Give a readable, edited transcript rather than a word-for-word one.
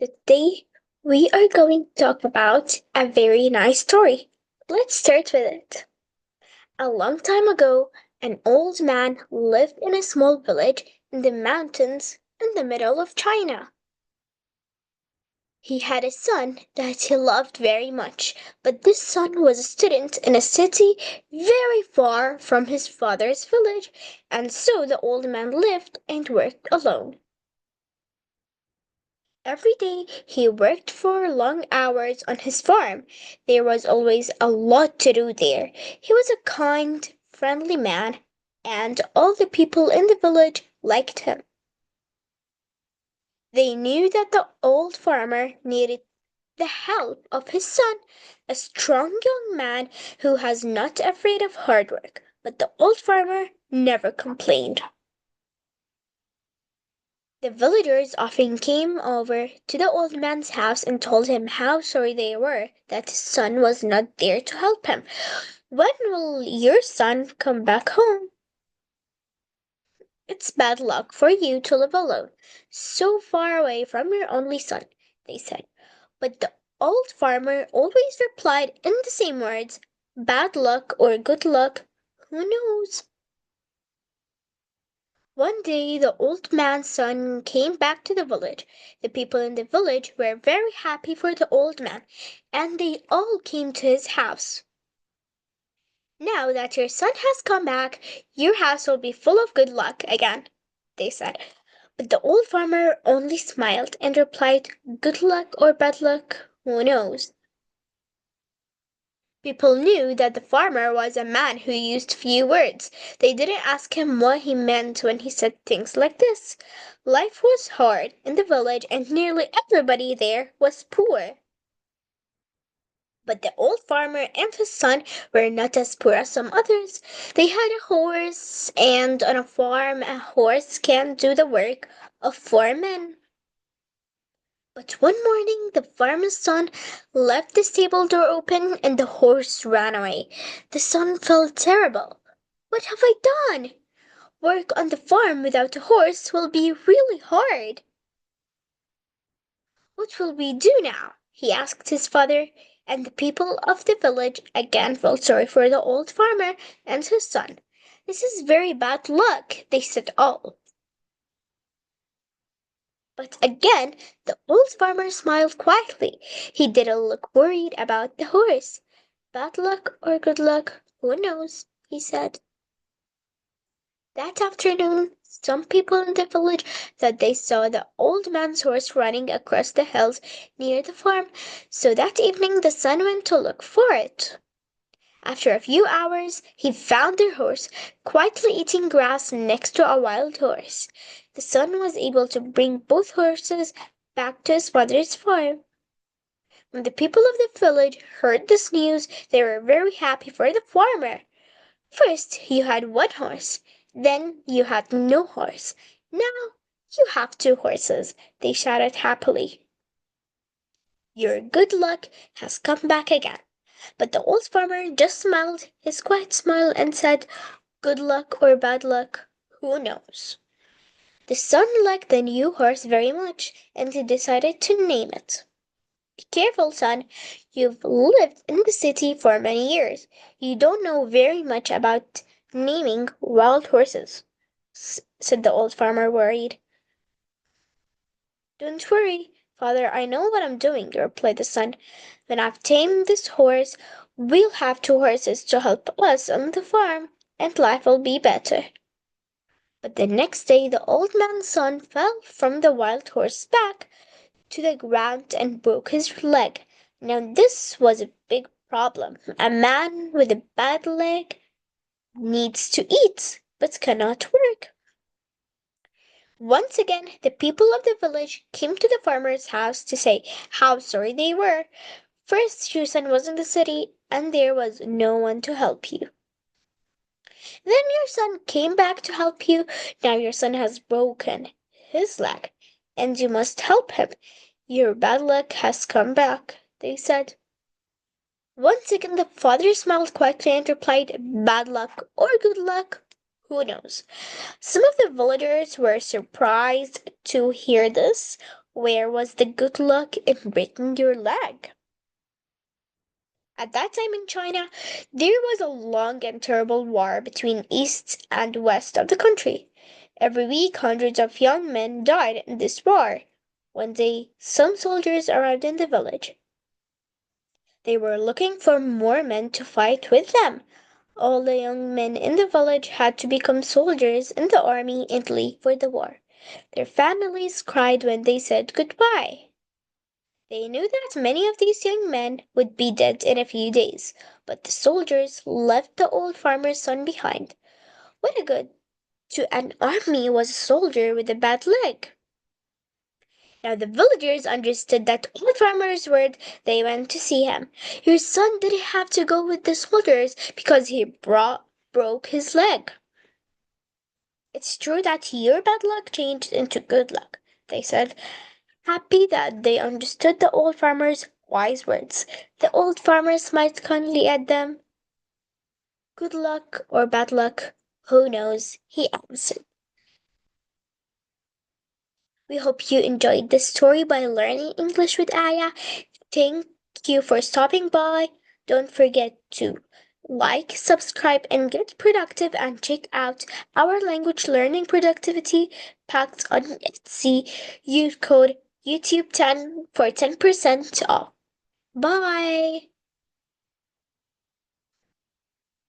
Today, we are going to talk about a very nice story. Let's start with it. A long time ago, an old man lived in a small village in the mountains in the middle of China. He had a son that he loved very much, but this son was a student in a city very far from his father's village, and so the old man lived and worked alone. Every day he worked for long hours on his farm. There was always a lot to do there. He was a kind, friendly man, and all the people in the village liked him. They knew that the old farmer needed the help of his son, a strong young man who was not afraid of hard work. But the old farmer never complained. The villagers often came over to the old man's house and told him how sorry they were that his son was not there to help him. When will your son come back home? It's bad luck for you to live alone, so far away from your only son, they said. But the old farmer always replied in the same words, bad luck or good luck, who knows? One day the old man's son came back to the village. The people in the village were very happy for the old man, and they all came to his house. Now that your son has come back, your house will be full of good luck again, they said. But the old farmer only smiled and replied, good luck or bad luck, who knows? People knew that the farmer was a man who used few words. They didn't ask him what he meant when he said things like this. Life was hard in the village and nearly everybody there was poor. But the old farmer and his son were not as poor as some others. They had a horse, and on a farm a horse can do the work of 4 men. But one morning the farmer's son left the stable door open and the horse ran away. The son felt terrible. What have I done? Work on the farm without a horse will be really hard. What will we do now? He asked his father, and the people of the village again felt sorry for the old farmer and his son. This is very bad luck, they said all. But again the old farmer smiled quietly. He didn't look worried about the horse. Bad luck or good luck, who knows, he said. That afternoon some people in the village thought they saw the old man's horse running across the hills near the farm, so that evening the son went to look for it. After a few hours he found their horse quietly eating grass next to a wild horse. The son was able to bring both horses back to his father's farm. When the people of the village heard this news, they were very happy for the farmer. First you had one horse, then you had no horse. Now you have 2 horses, they shouted happily. Your good luck has come back again. But the old farmer just smiled his quiet smile and said, good luck or bad luck, who knows? The son liked the new horse very much, and he decided to name it. Be careful, son. You've lived in the city for many years. You don't know very much about naming wild horses, said the old farmer, worried. Don't worry, father, I know what I'm doing, replied the son. When I've tamed this horse, we'll have 2 horses to help us on the farm, and life will be better. But the next day the old man's son fell from the wild horse's back to the ground and broke his leg. Now this was a big problem. A man with a bad leg needs to eat, but cannot work. Once again the people of the village came to the farmer's house to say how sorry they were. First your son was in the city, and there was no one to help you. Then your son came back to help you. Now your son has broken his leg, and you must help him. Your bad luck has come back, they said. Once again the father smiled quietly and replied, bad luck or good luck, who knows? Some of the villagers were surprised to hear this. Where was the good luck in breaking your leg? At that time in China, there was a long and terrible war between east and west of the country. Every week, hundreds of young men died in this war. One day, some soldiers arrived in the village. They were looking for more men to fight with them. All the young men in the village had to become soldiers in the army and leave for the war. Their families cried when they said goodbye. They knew that many of these young men would be dead in a few days, but the soldiers left the old farmer's son behind. What a good to an army was a soldier with a bad leg. Now the villagers understood that old farmer's word. They went to see him. Your son didn't have to go with the soldiers because he broke his leg. It's true that your bad luck changed into good luck, they said, happy that they understood the old farmer's wise words. The old farmer smiled kindly at them. Good luck or bad luck, who knows? He answered. We hope you enjoyed this story by learning English with Aya. Thank you for stopping by. Don't forget to like, subscribe, and get productive, and check out our language learning productivity packed on Etsy. Use code YouTube10 for 10% off. Bye!